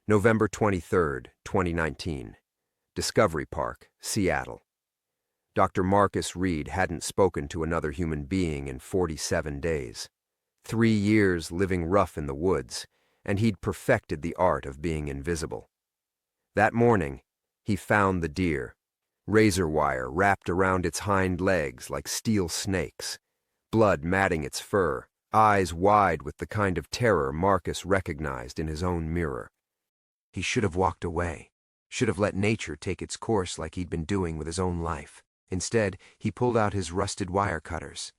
November 23, 2019. Discovery Park, Seattle. Dr. Marcus Reed hadn't spoken to another human being in 47 days. 3 years living rough in the woods, and he'd perfected the art of being invisible. That morning, he found the deer, razor wire wrapped around its hind legs like steel snakes, blood matting its fur, eyes wide with the kind of terror Marcus recognized in his own mirror. He should have walked away, should have let nature take its course like he'd been doing with his own life. Instead, he pulled out his rusted wire cutters.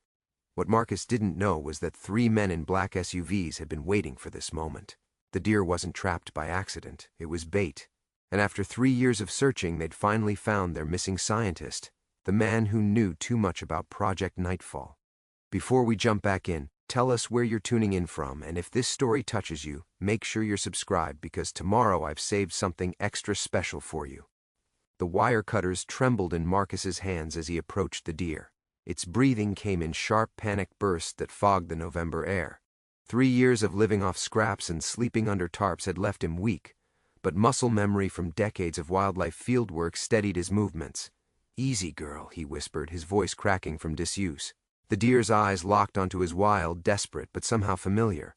What Marcus didn't know was that 3 men in black SUVs had been waiting for this moment. The deer wasn't trapped by accident, it was bait. And after 3 years of searching, they'd finally found their missing scientist, the man who knew too much about Project Nightfall. Before we jump back in, tell us where you're tuning in from, and if this story touches you, make sure you're subscribed because tomorrow I've saved something extra special for you. The wire cutters trembled in Marcus's hands as he approached the deer. Its breathing came in sharp panic bursts that fogged the November air. 3 years of living off scraps and sleeping under tarps had left him weak, but muscle memory from decades of wildlife fieldwork steadied his movements. "Easy, girl," he whispered, his voice cracking from disuse. The deer's eyes locked onto his wild, desperate, but somehow familiar.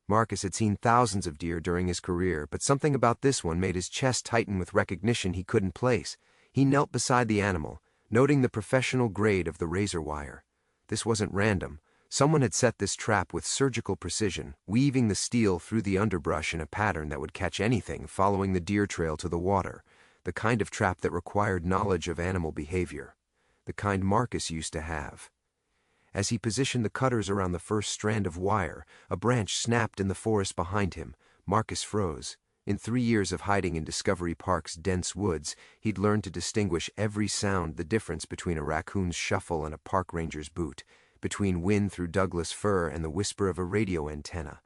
Marcus had seen thousands of deer during his career, but something about this one made his chest tighten with recognition he couldn't place. He knelt beside the animal, noting the professional grade of the razor wire. This wasn't random. Someone had set this trap with surgical precision, weaving the steel through the underbrush in a pattern that would catch anything following the deer trail to the water, the kind of trap that required knowledge of animal behavior, the kind Marcus used to have. As he positioned the cutters around the first strand of wire, a branch snapped in the forest behind him. Marcus froze. In 3 years of hiding in Discovery Park's dense woods, he'd learned to distinguish every sound, the difference between a raccoon's shuffle and a park ranger's boot, between wind through Douglas fir and the whisper of a radio antenna.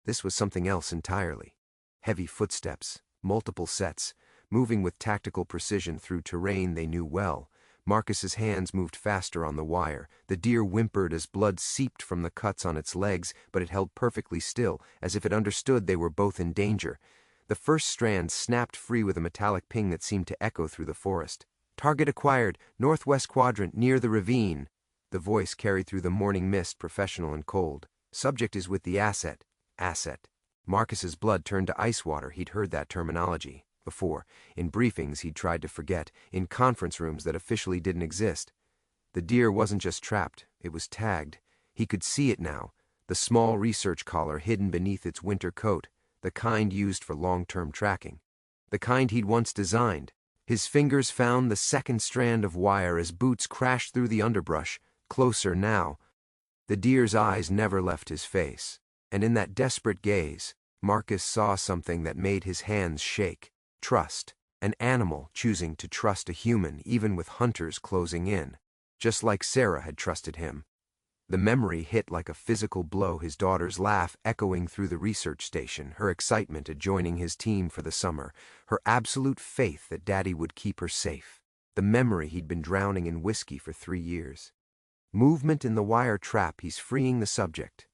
This was something else entirely. Heavy footsteps, multiple sets, moving with tactical precision through terrain they knew well. Marcus's hands moved faster on the wire. The deer whimpered as blood seeped from the cuts on its legs, but it held perfectly still, as if it understood they were both in danger. The first strand snapped free with a metallic ping that seemed to echo through the forest. "Target acquired, northwest quadrant, near the ravine." The voice carried through the morning mist, professional and cold. "Subject is with the asset." Asset. Marcus's blood turned to ice water. He'd heard that terminology before, in briefings he'd tried to forget, in conference rooms that officially didn't exist. The deer wasn't just trapped, it was tagged. He could see it now, the small research collar hidden beneath its winter coat, the kind used for long-term tracking, the kind he'd once designed. His fingers found the second strand of wire as boots crashed through the underbrush, closer now. The deer's eyes never left his face, and in that desperate gaze, Marcus saw something that made his hands shake. Trust. An animal choosing to trust a human even with hunters closing in, just like Sarah had trusted him. The memory hit like a physical blow, his daughter's laugh echoing through the research station, her excitement at joining his team for the summer, her absolute faith that Daddy would keep her safe. The memory he'd been drowning in whiskey for 3 years. Movement in the wire trap, he's freeing the subject.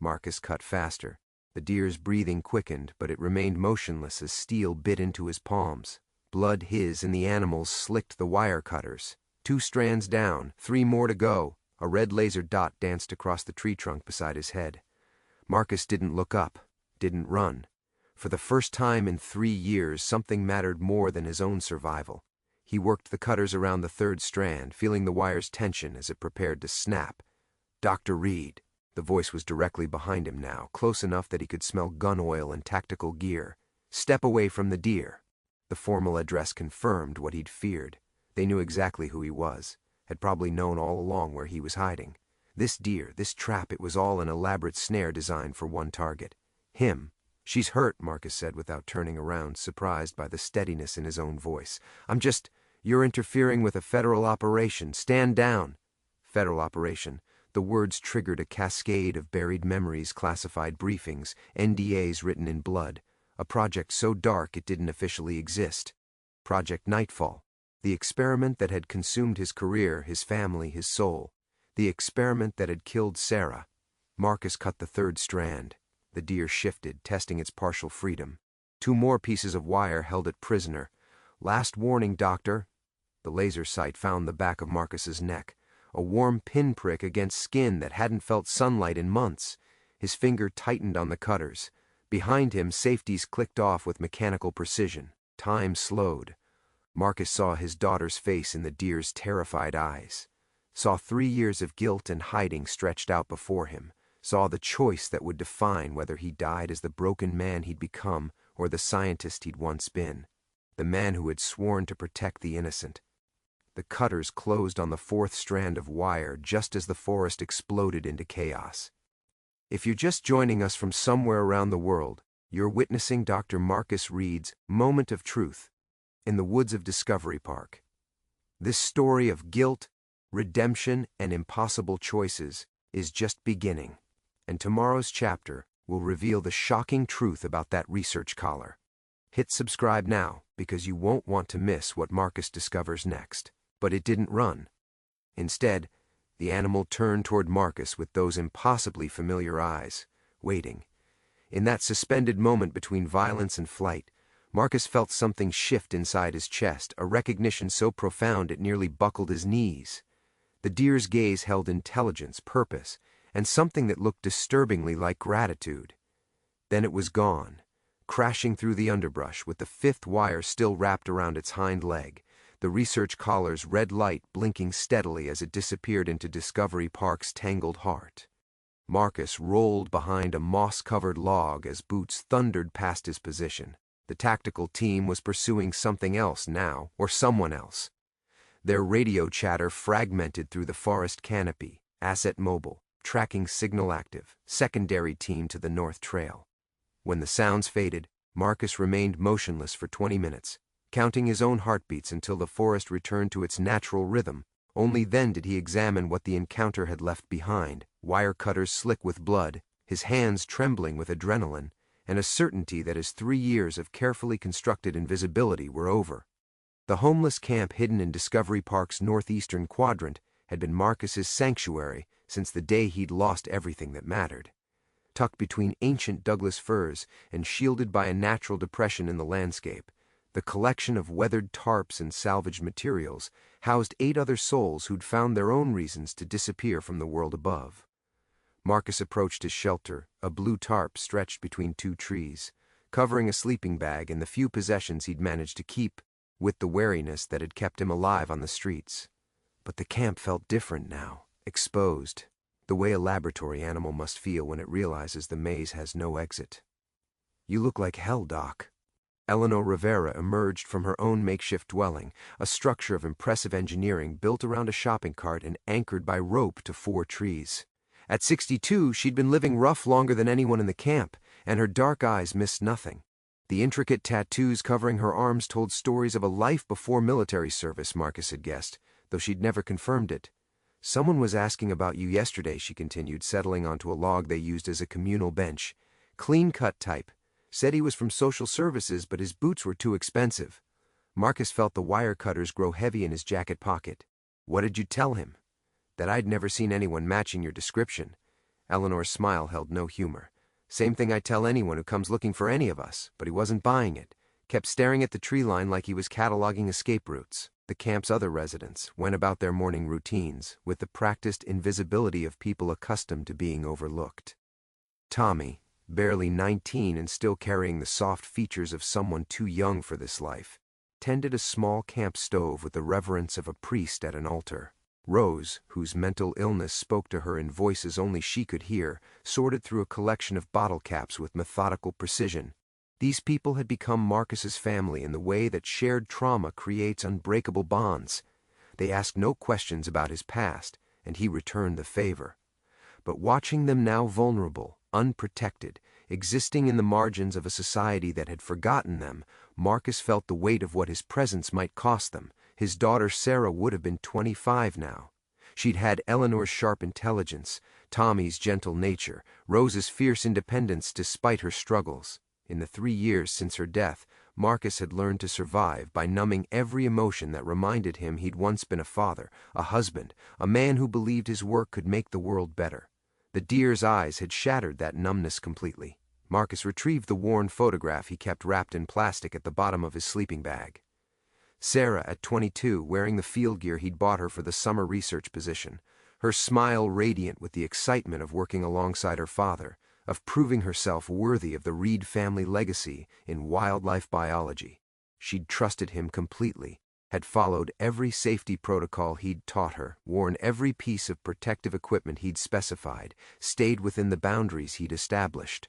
Marcus cut faster. The deer's breathing quickened, but it remained motionless as steel bit into his palms. Blood his and the animal's slicked the wire cutters. 2 strands down, 3 more to go. A red laser dot danced across the tree trunk beside his head. Marcus didn't look up, didn't run. For the first time in 3 years, something mattered more than his own survival. He worked the cutters around the 3rd strand, feeling the wire's tension as it prepared to snap. "Dr. Reed." The voice was directly behind him now, close enough that he could smell gun oil and tactical gear. "Step away from the deer." The formal address confirmed what he'd feared. They knew exactly who he was, had probably known all along where he was hiding. This deer, this trap, it was all an elaborate snare designed for one target. Him. "She's hurt," Marcus said without turning around, surprised by the steadiness in his own voice. You're interfering with a federal operation. Stand down." Federal operation. The words triggered a cascade of buried memories, classified briefings, NDAs written in blood. A project so dark it didn't officially exist. Project Nightfall. The experiment that had consumed his career, his family, his soul. The experiment that had killed Sarah. Marcus cut the 3rd strand. The deer shifted, testing its partial freedom. 2 more pieces of wire held it prisoner. "Last warning, Doctor." The laser sight found the back of Marcus's neck, a warm pinprick against skin that hadn't felt sunlight in months. His finger tightened on the cutters. Behind him, safeties clicked off with mechanical precision. Time slowed. Marcus saw his daughter's face in the deer's terrified eyes. Saw 3 years of guilt and hiding stretched out before him. Saw the choice that would define whether he died as the broken man he'd become or the scientist he'd once been. The man who had sworn to protect the innocent. The cutters closed on the 4th strand of wire just as the forest exploded into chaos. If you're just joining us from somewhere around the world, you're witnessing Dr. Marcus Reed's Moment of Truth in the woods of Discovery Park. This story of guilt, redemption, and impossible choices is just beginning, and tomorrow's chapter will reveal the shocking truth about that research collar. Hit subscribe now because you won't want to miss what Marcus discovers next. But it didn't run. Instead, the animal turned toward Marcus with those impossibly familiar eyes, waiting. In that suspended moment between violence and flight, Marcus felt something shift inside his chest, a recognition so profound it nearly buckled his knees. The deer's gaze held intelligence, purpose, and something that looked disturbingly like gratitude. Then it was gone, crashing through the underbrush with the 5th wire still wrapped around its hind leg, the research collar's red light blinking steadily as it disappeared into Discovery Park's tangled heart. Marcus rolled behind a moss-covered log as boots thundered past his position. The tactical team was pursuing something else now, or someone else. Their radio chatter fragmented through the forest canopy, asset mobile, tracking signal active, secondary team to the North Trail. When the sounds faded, Marcus remained motionless for 20 minutes. Counting his own heartbeats until the forest returned to its natural rhythm. Only then did he examine what the encounter had left behind, wire cutters slick with blood, his hands trembling with adrenaline, and a certainty that his 3 years of carefully constructed invisibility were over. The homeless camp hidden in Discovery Park's northeastern quadrant had been Marcus's sanctuary since the day he'd lost everything that mattered. Tucked between ancient Douglas firs and shielded by a natural depression in the landscape, the collection of weathered tarps and salvaged materials housed 8 other souls who'd found their own reasons to disappear from the world above. Marcus approached his shelter, a blue tarp stretched between 2 trees, covering a sleeping bag and the few possessions he'd managed to keep, with the wariness that had kept him alive on the streets. But the camp felt different now, exposed, the way a laboratory animal must feel when it realizes the maze has no exit. "You look like hell, Doc." Eleanor Rivera emerged from her own makeshift dwelling, a structure of impressive engineering built around a shopping cart and anchored by rope to 4 trees. At 62, she'd been living rough longer than anyone in the camp, and her dark eyes missed nothing. The intricate tattoos covering her arms told stories of a life before military service, Marcus had guessed, though she'd never confirmed it. "Someone was asking about you yesterday," she continued, settling onto a log they used as a communal bench. "Clean-cut type. Said he was from social services, but his boots were too expensive." Marcus felt the wire cutters grow heavy in his jacket pocket. "What did you tell him?" "That I'd never seen anyone matching your description." Eleanor's smile held no humor. "Same thing I tell anyone who comes looking for any of us, but he wasn't buying it. Kept staring at the tree line like he was cataloging escape routes." The camp's other residents went about their morning routines with the practiced invisibility of people accustomed to being overlooked. Tommy, barely 19 and still carrying the soft features of someone too young for this life, tended a small camp stove with the reverence of a priest at an altar. Rose, whose mental illness spoke to her in voices only she could hear, sorted through a collection of bottle caps with methodical precision. These people had become Marcus's family in the way that shared trauma creates unbreakable bonds. They asked no questions about his past, and he returned the favor. But watching them now vulnerable, unprotected, existing in the margins of a society that had forgotten them, Marcus felt the weight of what his presence might cost them. His daughter Sarah would have been 25 now. She'd had Eleanor's sharp intelligence, Tommy's gentle nature, Rose's fierce independence despite her struggles. In the 3 years since her death, Marcus had learned to survive by numbing every emotion that reminded him he'd once been a father, a husband, a man who believed his work could make the world better. The deer's eyes had shattered that numbness completely. Marcus retrieved the worn photograph he kept wrapped in plastic at the bottom of his sleeping bag. Sarah, at 22, wearing the field gear he'd bought her for the summer research position, her smile radiant with the excitement of working alongside her father, of proving herself worthy of the Reed family legacy in wildlife biology. She'd trusted him completely, had followed every safety protocol he'd taught her, worn every piece of protective equipment he'd specified, stayed within the boundaries he'd established.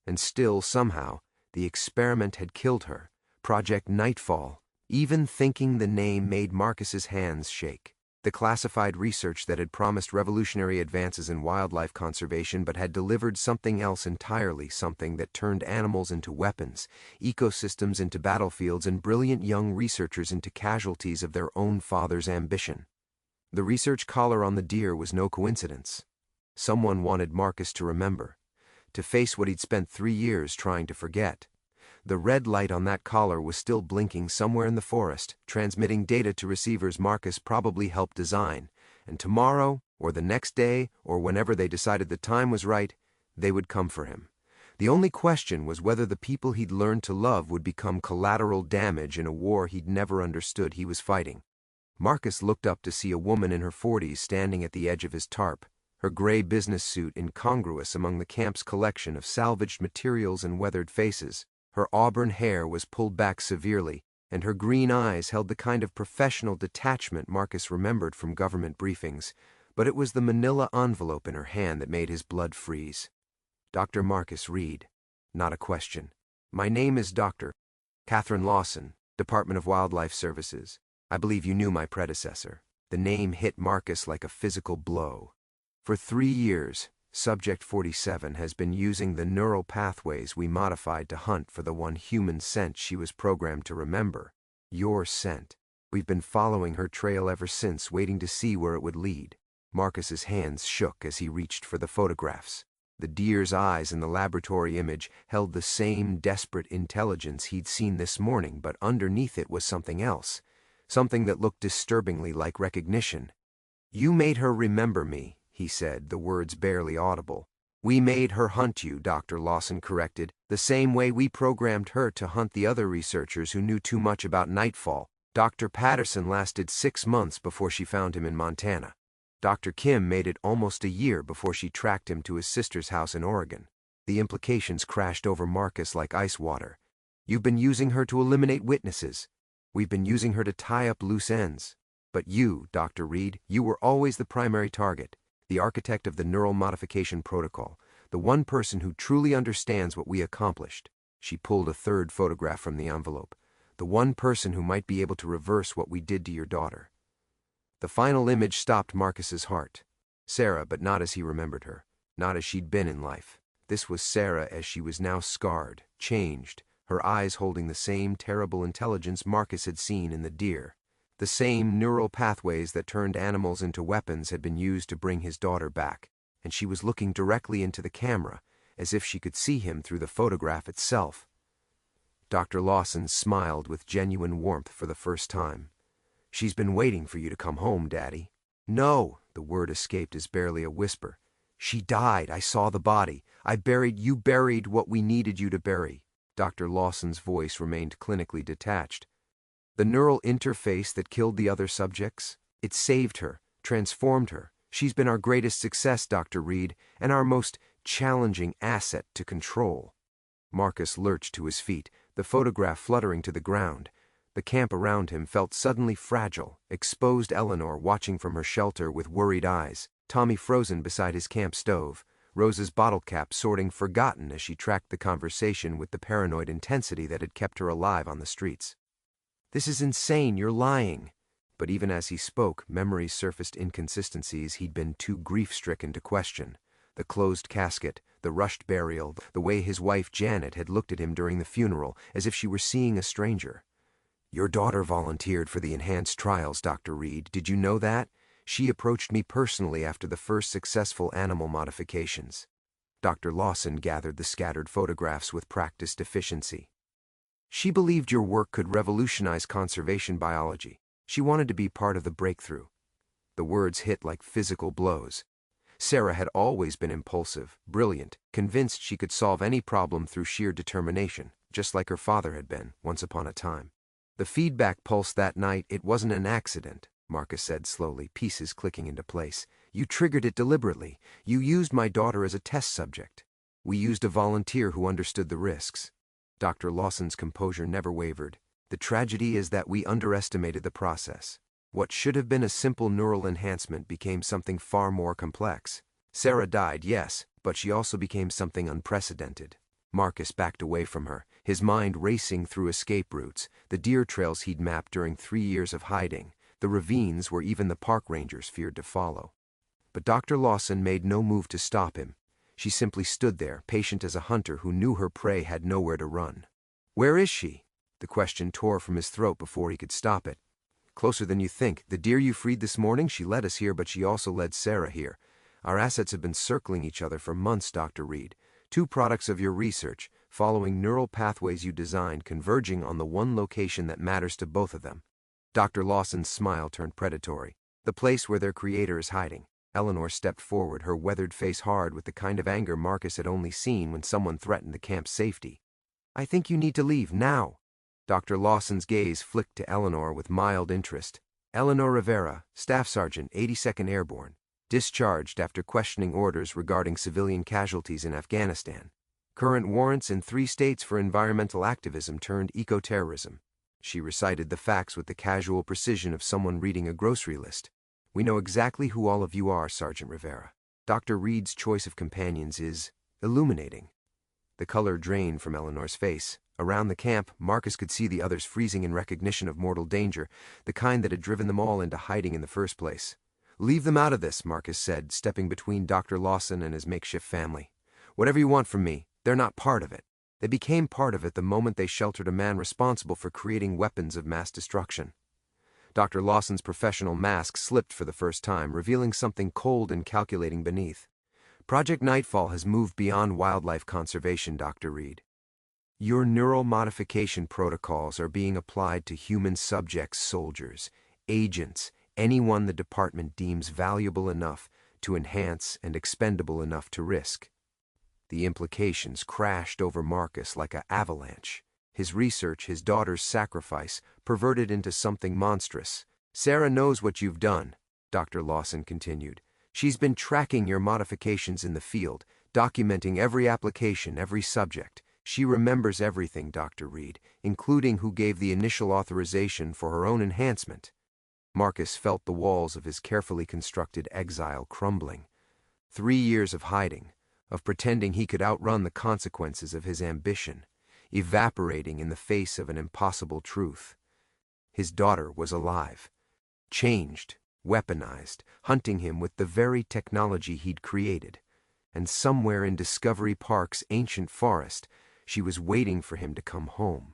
And still, somehow, the experiment had killed her. Project Nightfall. Even thinking the name made Marcus's hands shake. The classified research that had promised revolutionary advances in wildlife conservation but had delivered something else entirely, something that turned animals into weapons, ecosystems into battlefields, and brilliant young researchers into casualties of their own father's ambition. The research collar on the deer was no coincidence. Someone wanted Marcus to remember, to face what he'd spent 3 years trying to forget. The red light on that collar was still blinking somewhere in the forest, transmitting data to receivers Marcus probably helped design, and tomorrow, or the next day, or whenever they decided the time was right, they would come for him. The only question was whether the people he'd learned to love would become collateral damage in a war he'd never understood he was fighting. Marcus looked up to see a woman in her 40s standing at the edge of his tarp, her gray business suit incongruous among the camp's collection of salvaged materials and weathered faces. Her auburn hair was pulled back severely, and her green eyes held the kind of professional detachment Marcus remembered from government briefings, but it was the manila envelope in her hand that made his blood freeze. Dr. Marcus Reed. Not a question. My name is Dr. Catherine Lawson, Department of Wildlife Services. I believe you knew my predecessor. The name hit Marcus like a physical blow. For 3 years, Subject 47 has been using the neural pathways we modified to hunt for the one human scent she was programmed to remember. Your scent. We've been following her trail ever since, waiting to see where it would lead. Marcus's hands shook as he reached for the photographs. The deer's eyes in the laboratory image held the same desperate intelligence he'd seen this morning, but underneath it was something else, something that looked disturbingly like recognition. You made her remember me, he said, the words barely audible. We made her hunt you, Dr. Lawson corrected, the same way we programmed her to hunt the other researchers who knew too much about Nightfall. Dr. Patterson lasted 6 months before she found him in Montana. Dr. Kim made it almost a year before she tracked him to his sister's house in Oregon. The implications crashed over Marcus like ice water. You've been using her to eliminate witnesses. We've been using her to tie up loose ends. But you, Dr. Reed, you were always the primary target. The architect of the neural modification protocol, the one person who truly understands what we accomplished. She pulled a third photograph from the envelope. The one person who might be able to reverse what we did to your daughter. The final image stopped Marcus's heart. Sarah, but not as he remembered her, not as she'd been in life. This was Sarah as she was now scarred, changed, her eyes holding the same terrible intelligence Marcus had seen in the deer. The same neural pathways that turned animals into weapons had been used to bring his daughter back, and she was looking directly into the camera, as if she could see him through the photograph itself. Dr. Lawson smiled with genuine warmth for the first time. She's been waiting for you to come home, Daddy. No, the word escaped as barely a whisper. She died. I saw the body. You buried what we needed you to bury. Dr. Lawson's voice remained clinically detached. The neural interface that killed the other subjects, it saved her, transformed her. She's been our greatest success, Dr. Reed, and our most challenging asset to control. Marcus lurched to his feet, the photograph fluttering to the ground. The camp around him felt suddenly fragile, exposed Eleanor watching from her shelter with worried eyes, Tommy frozen beside his camp stove, Rose's bottle cap sorting forgotten as she tracked the conversation with the paranoid intensity that had kept her alive on the streets. This is insane, you're lying. But even as he spoke, memories surfaced inconsistencies he'd been too grief-stricken to question. The closed casket, the rushed burial, the way his wife Janet had looked at him during the funeral, as if she were seeing a stranger. Your daughter volunteered for the enhanced trials, Dr. Reed. Did you know that? She approached me personally after the first successful animal modifications. Dr. Lawson gathered the scattered photographs with practiced efficiency. She believed your work could revolutionize conservation biology. She wanted to be part of the breakthrough. The words hit like physical blows. Sarah had always been impulsive, brilliant, convinced she could solve any problem through sheer determination, just like her father had been, once upon a time. The feedback pulse that night, it wasn't an accident, Marcus said slowly, pieces clicking into place. You triggered it deliberately. You used my daughter as a test subject. We used a volunteer who understood the risks. Dr. Lawson's composure never wavered. The tragedy is that we underestimated the process. What should have been a simple neural enhancement became something far more complex. Sarah died, yes, but she also became something unprecedented. Marcus backed away from her, his mind racing through escape routes, the deer trails he'd mapped during 3 years of hiding, the ravines where even the park rangers feared to follow. But Dr. Lawson made no move to stop him. She simply stood there, patient as a hunter who knew her prey had nowhere to run. Where is she? The question tore from his throat before he could stop it. Closer than you think. The deer you freed this morning, she led us here, but she also led Sarah here. Our assets have been circling each other for months, Dr. Reed. 2 products of your research, following neural pathways you designed, converging on the one location that matters to both of them. Dr. Lawson's smile turned predatory. The place where their creator is hiding. Eleanor stepped forward, her weathered face hard with the kind of anger Marcus had only seen when someone threatened the camp's safety. I think you need to leave, now. Dr. Lawson's gaze flicked to Eleanor with mild interest. Eleanor Rivera, Staff Sergeant, 82nd Airborne, discharged after questioning orders regarding civilian casualties in Afghanistan. Current warrants in 3 states for environmental activism turned eco-terrorism. She recited the facts with the casual precision of someone reading a grocery list. We know exactly who all of you are, Sergeant Rivera. Dr. Reed's choice of companions is illuminating. The color drained from Eleanor's face. Around the camp, Marcus could see the others freezing in recognition of mortal danger, the kind that had driven them all into hiding in the first place. Leave them out of this, Marcus said, stepping between Dr. Lawson and his makeshift family. Whatever you want from me, they're not part of it. They became part of it the moment they sheltered a man responsible for creating weapons of mass destruction. Dr. Lawson's professional mask slipped for the first time, revealing something cold and calculating beneath. Project Nightfall has moved beyond wildlife conservation, Dr. Reed. Your neural modification protocols are being applied to human subjects, soldiers, agents, anyone the department deems valuable enough to enhance and expendable enough to risk. The implications crashed over Marcus like an avalanche. His research, his daughter's sacrifice, perverted into something monstrous. Sarah knows what you've done, Dr. Lawson continued. She's been tracking your modifications in the field, documenting every application, every subject. She remembers everything, Dr. Reed, including who gave the initial authorization for her own enhancement. Marcus felt the walls of his carefully constructed exile crumbling. 3 years of hiding, of pretending he could outrun the consequences of his ambition, evaporating in the face of an impossible truth. His daughter was alive, changed, weaponized, hunting him with the very technology he'd created. And somewhere in Discovery Park's ancient forest, she was waiting for him to come home.